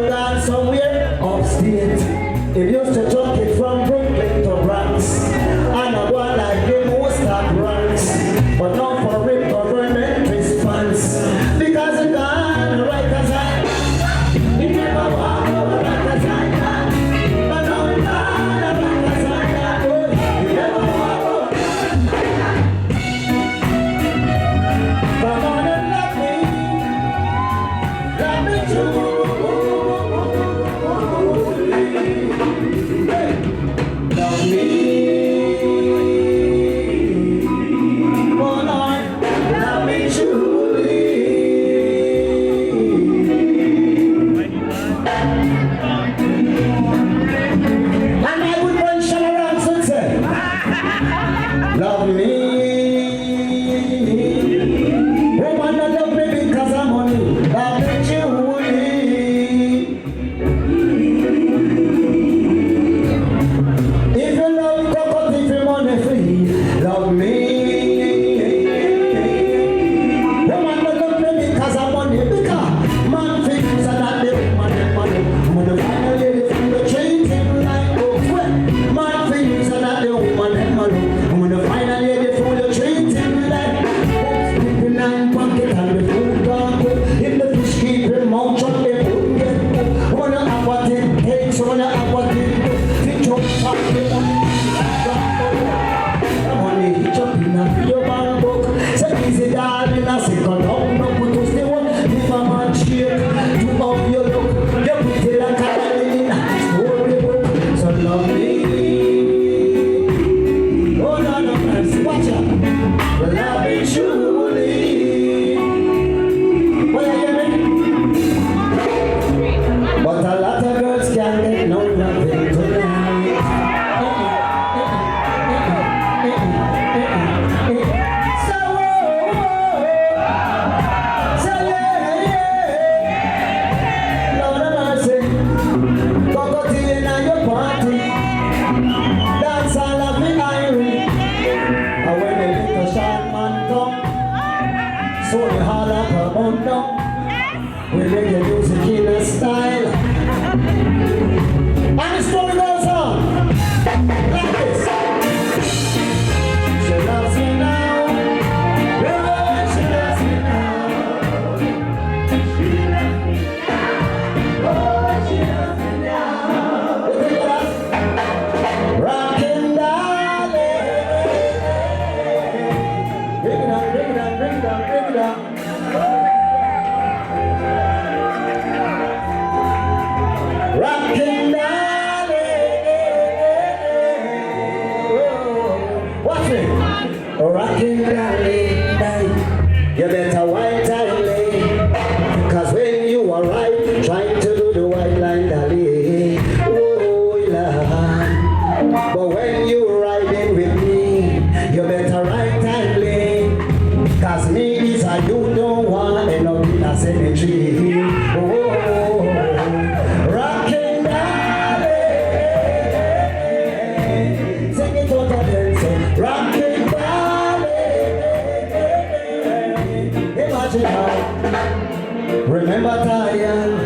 gone somewhere upstate. It used to truck it from Brooklyn to Bronx. And I want like the most of ranks. But not for it government response. Because it gone Rikers Island. It never walk over Rikers Island. But now it gone Rikers Island. It never walk over. Come on and love me. Love me too. Love me. Love me. Woman, don't love me because I'm on you. Love me truly. If you love cocoa, if you money free, love me. Woman, don't love me because I'm on you. Because man thinks that they money. When the final lady from the train him like oh well. Man thinks that they money. When the final lady from the train him like people nine pocket and the food gone good. If the fish keep him out shut they wouldn't get good. When you have what it takes, when you have what it takes, fish up top the money hitch up in a your bank book. Say easy darling, I say go down, no put to stay one. If a man shake, to up your look, you put it like a darling in a storybook. So love me. Watch out. Love me truly. What are you hearing? But a lot of girls can't get no nothing tonight. So yeah. Lord of mercy. Go to you now your party. Dance all of me irie. And when the little short man come, Sony Hall and come on down. We make the music in a style. And the story goes on like this. She loves me now. Oh, she loves me now. She loves me now. Oh, she loves me now. You think of that? Rockin' Bring it down. Rockin' darling. Watch me. Rockin' darling. You better white darling. Cause when you are right, trying to do the white line darling. Oh, Lord. But when you're riding with me, you better right darling. Cause me is a you don't want end up in a cemetery. Oh, rockin' darling. Sing it out again, say rockin' darling. Imagine how. Remember Diane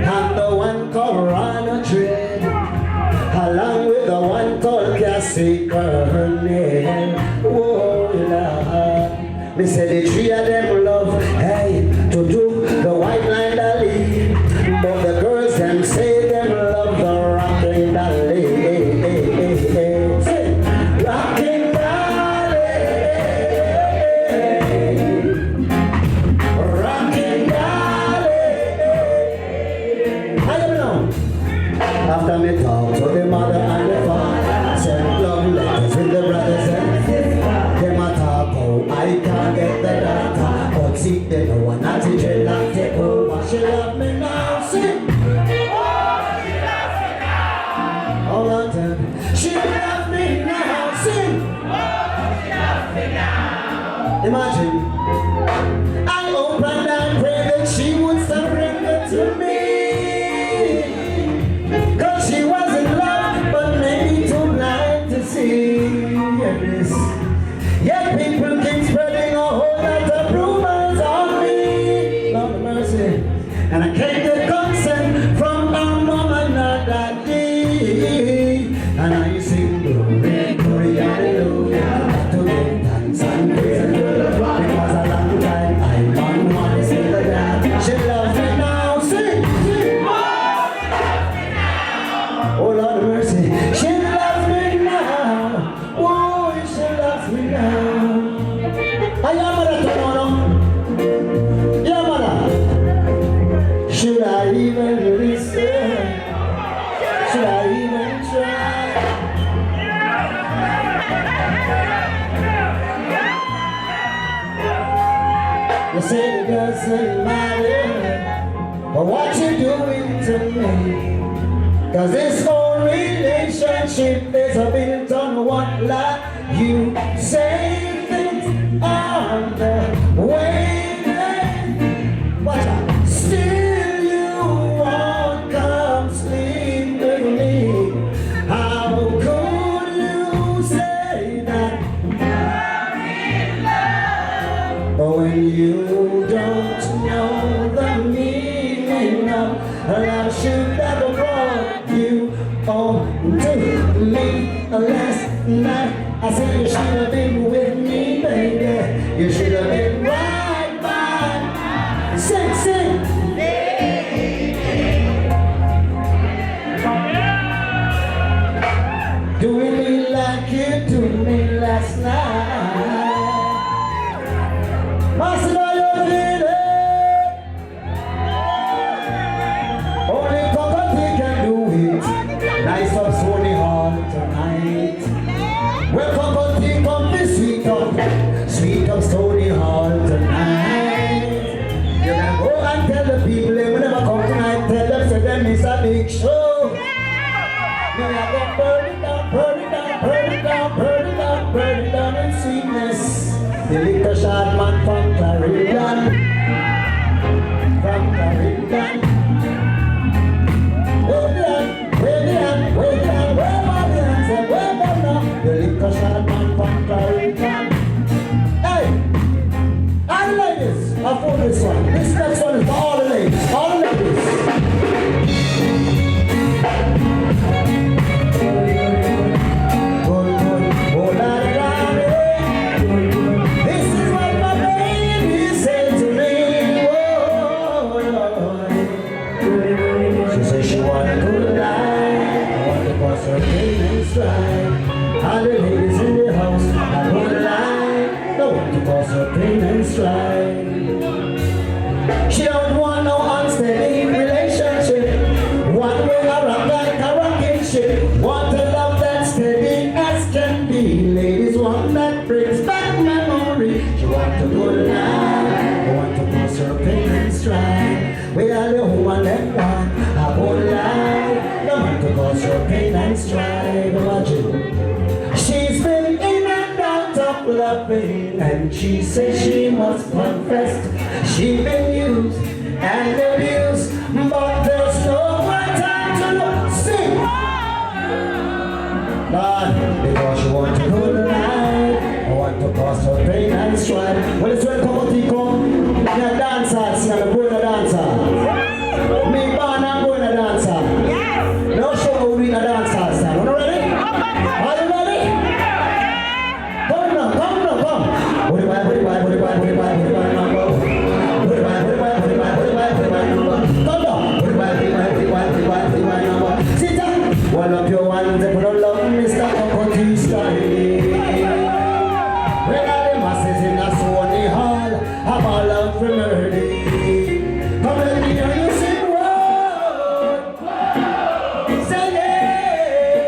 and the one called Rana Trade, along with the one called Cassie Kernan. Oh, Lord. Me say the three of them love, hey, to do the white line dolly. But the girls them say them love the rockin' dolly. Say, rockin' dolly. Rockin' dolly. How you know? After me talk to the mother and the father, send love letters with the brothers and sisters. Them a talk how I can't get the data, but see they know one not to jail and take over. She love me now, see? Oh, she loves me now. Hold on, tell me. She loves me now, see? Oh, she loves me now. Imagine. I opened and prayed that she would surrender to me. Cause she was in love, but maybe too blind to see. Yes. Yet people keep spreading a whole lot of rumors on me. Lord of mercy. And I can't get consent from doesn't matter what you're doing to me. Cause this whole relationship is built on what lie. You say things on the way. Watch out. Still you won't come sleep with me. How could you say that you're in love? But when you don't know the meaning of love, should never brought you on to me last night. I said you should have been with me, baby. You should have been right by. Sing, sing. Doing me like you do me last night. Master, are you feeling? Only Cocotti can do it. Nice up Sony Hall tonight. Welcome Cocotti, come be sweet up Sony Hall tonight. You can go and tell the people they will never come tonight. Tell them, say them it's a big show. Me I go burn it down, burn it down, burn it down, burn it down, burn it down in sweetness. The little short man from Clarendon, from Clarendon. Where the hand, where the hand, where the hand, where my hands and where my now. The little short man from Clarendon. Hey, all the ladies, I for this one. This next one is for all the ladies, all the ladies. All the ladies in the house, I won't lie. Don't want to cause her pain and strife. She don't want no unsteady relationship. One way around like a rocking ship. Want a love that's steady as can be. Ladies want that brings back memory. She want a good life. Don't want to cause her pain and strife. We are the woman that want a good life. Don't want to cause her pain and strife. Imagine. She's been in and out of loving, and she says she must confess she's been used and abused, but there's no more time to look. Sing! Lord, because she wants a good life, I want to cause her pain and strife. Well, it's when Cocotti come, in a dancer, sing and go in a dancer. Me born and go in a dancer. No show how we in a dancer, stand. You ready? Are you ready? One of your ones that put on love, Mr. Cocotti style. When all the masses in a Sony Hall have all love for melody. Come let me hear you sing whoa. Say yeah.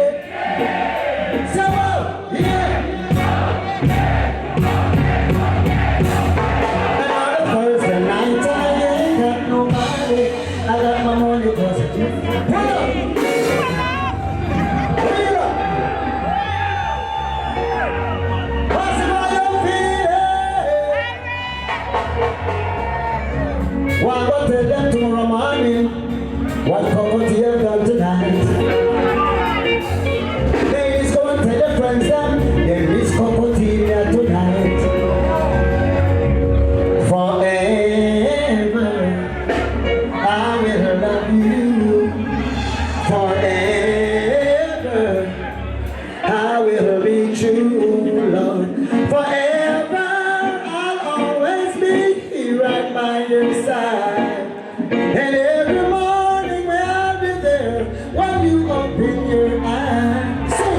Say whoa. Yeah. And all the Thursday night I ain't got nobody. I got my money cause it's different. Well, go tell them tomorrow morning what Cocotti have done tonight. Ladies, go and tell their friends them there is Cocotti here tonight. Forever, I will love you. Forever, I will be true, Lord. Forever, I'll always be right by your side. And every morning when I'll be there, when you open your eyes, say,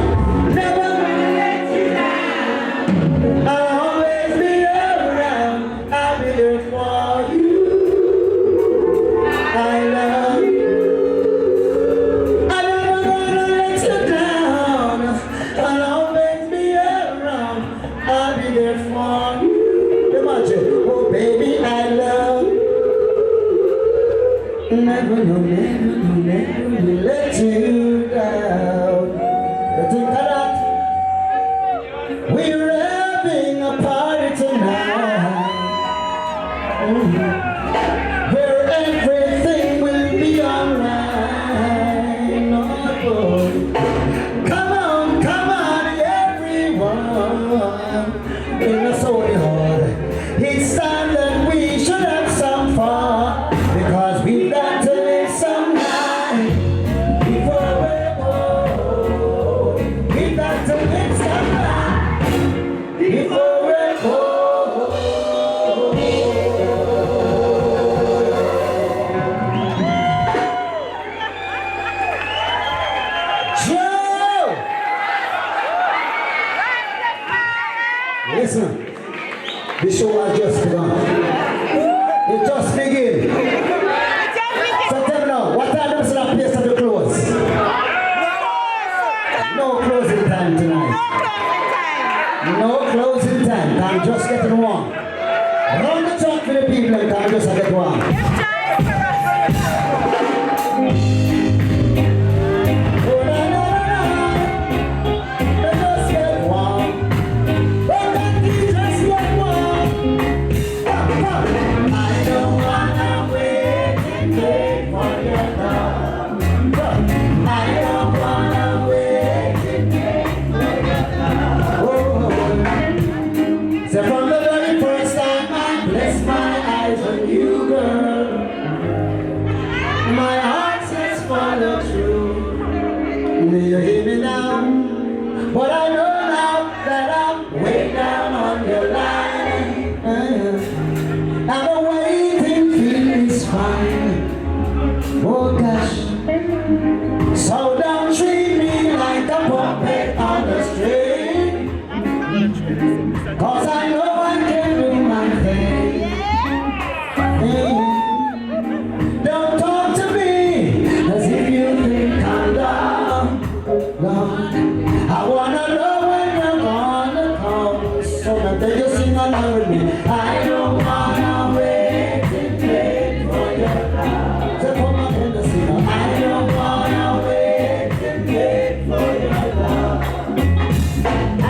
never let you down. I'll always be around. I'll be there for you. I love you. I'm never gonna let you down. I'll always be around. I'll be there for you. Imagine, oh baby, I love you. But I know now that I'm way down on your line. And the waiting feels fine. Oh gosh. So don't treat me like a puppet on the string. 'Cause I know I can do my thing. Don't talk to me as if you think I'm dumb. I wanna know when you're gonna come, so that they just sing along with me. I don't wanna wait and wait for your love. So come on in the singer. I don't wanna wait and wait for your love.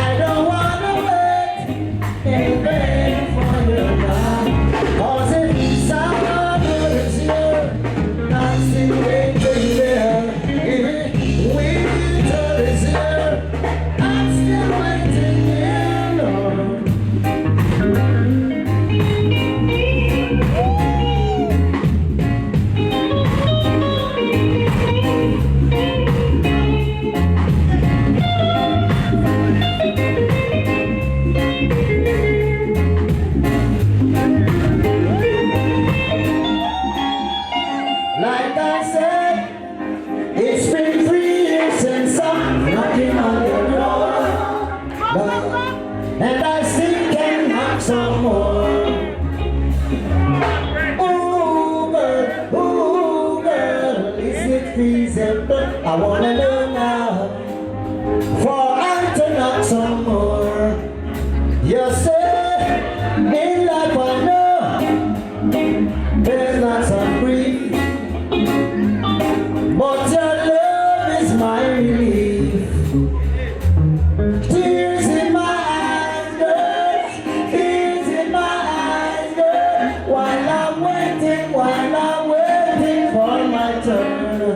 I don't wanna wait and wait for your love. 'Cause if someone is here, I'm still waiting there. Winter is here, I'm still waiting here, Lord. Like I said, it's been 3 years since I'm knocking on your door, and I still can knock some more. Ooh girl, is it feasible? I wanna know now, for I to knock some more. You said, in life I know, there's not some grief. But your love is my relief. Tears in my eyes, girl. Tears in my eyes, girl. While I'm waiting for my turn.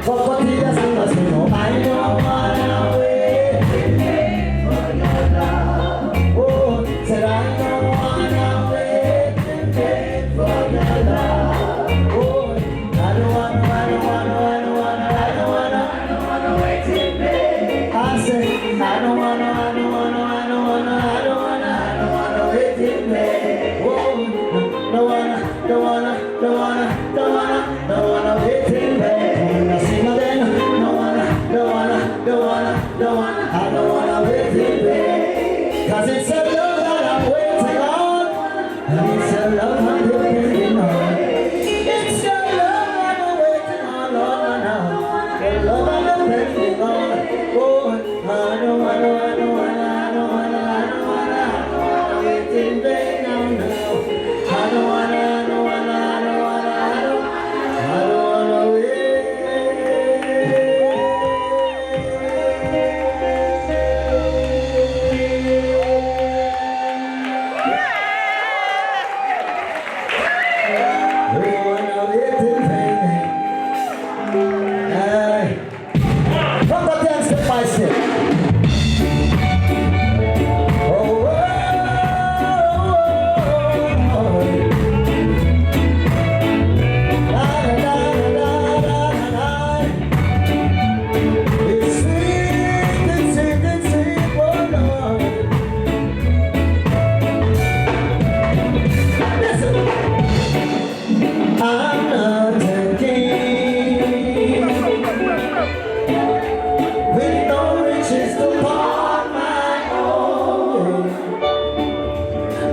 For Kotidas and us, you know, I don't wanna wait for your love. Oh, said I don't wanna wait for your love. Oh, I don't wanna wait in vain. I say, I don't wanna wait in vain. Oh, don't wanna wait in vain. I sing again, I don't wanna wait in vain. 'Cause it's a love that I'm waiting on, and it's a love I'm depending on. It's your love I'm waiting on, Lord, now. The love I'm depending on. Oh, I don't wanna wait in vain now. I don't wanna wait. We wanna wait in vain. From the dance step by step. It's sweet, oh Lord. Listen. I'm not a king with no riches to call my own,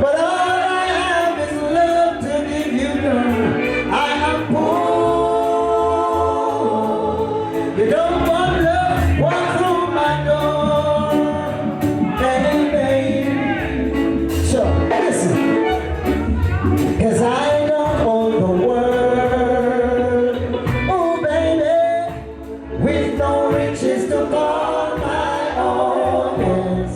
but all I have is love to give you, girl. I am poor. You don't want love, walk through my door, baby. So listen, 'cause I don't own the world, oh baby, with no riches to call my own, yes.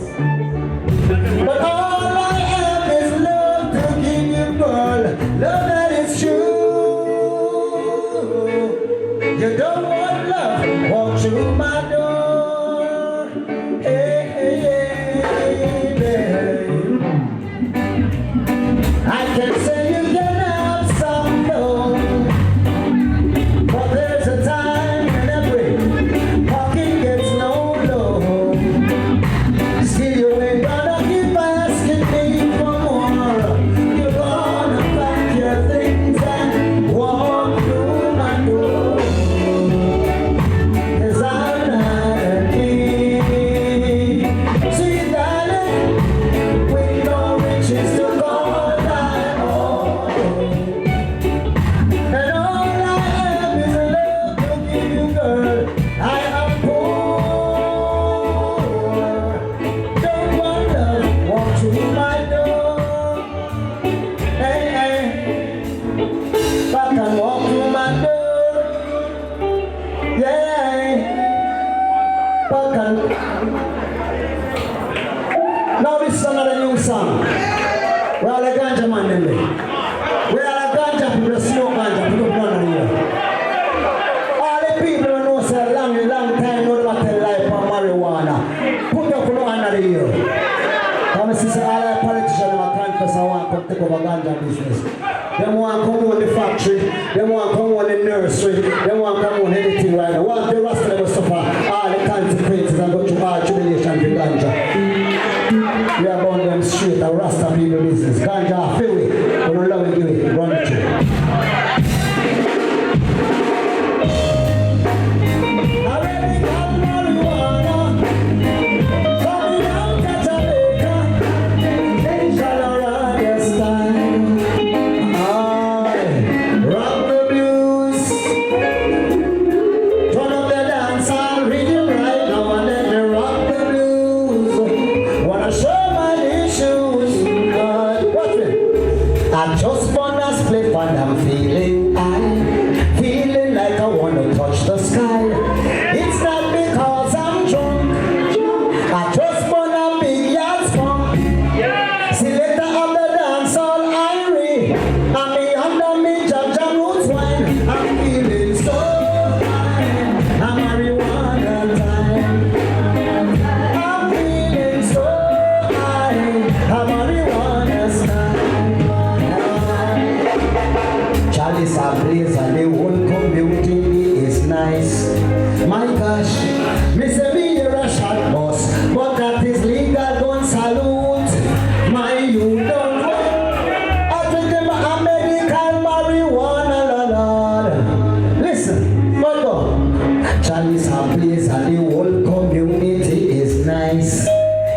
But all I have is love to give you, girl, love that is true. You don't want love, walk through my door, hey, hey, hey, babe. I can say you can have some love, but there's a time when every pocket gets low. man. Now this is another new song. We are the ganja man them there. We are the ganja people that smoke ganja. People don't know here. All the people who know say long time know about their life on marijuana. Put up no under the year. Come see say all the politicians are confess and want to come take over ganja business. They want to come on the factory. They want to come on the nursery. They want to come on anything right now. Once the rest of them suffer all the consequences and go through all tribulation for ganja. We are born them straight, a Rasta people business. Ganja, feel it. We don't love it, give it. Run it through. I just wanna split and I'm feeling high, feeling like I wanna touch the sky. It's not because I'm drunk, I just wanna be your skunk. Selector of the dance all Irie, and me under me Jaja roots wine. I'm feeling so high, I'm marijuana time. I'm feeling so high, I'm marijuana style. Charlie's a place and the whole community is nice. My gosh, me say me hear a shot boss, but that is legal, don't salute. My you don't know. I drink them American marijuana, Lord. Listen, but go. Charlie's a place and the whole community is nice.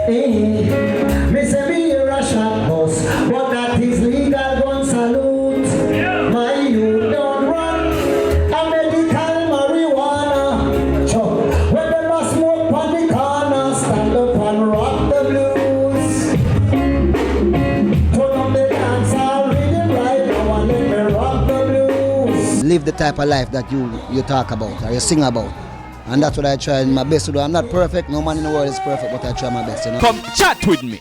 Me say me hear a shot boss, but that is legal, don't salute. My you don't run American marijuana. So when they must smoke on the corner, stand up and rock the blues. Turn up the dance, I'll read it right now and let me rock the blues. Live the type of life that you talk about or you sing about. And that's what I try my best to do. I'm not perfect, no man in the world is perfect, but I try my best, you know. Come chat with me.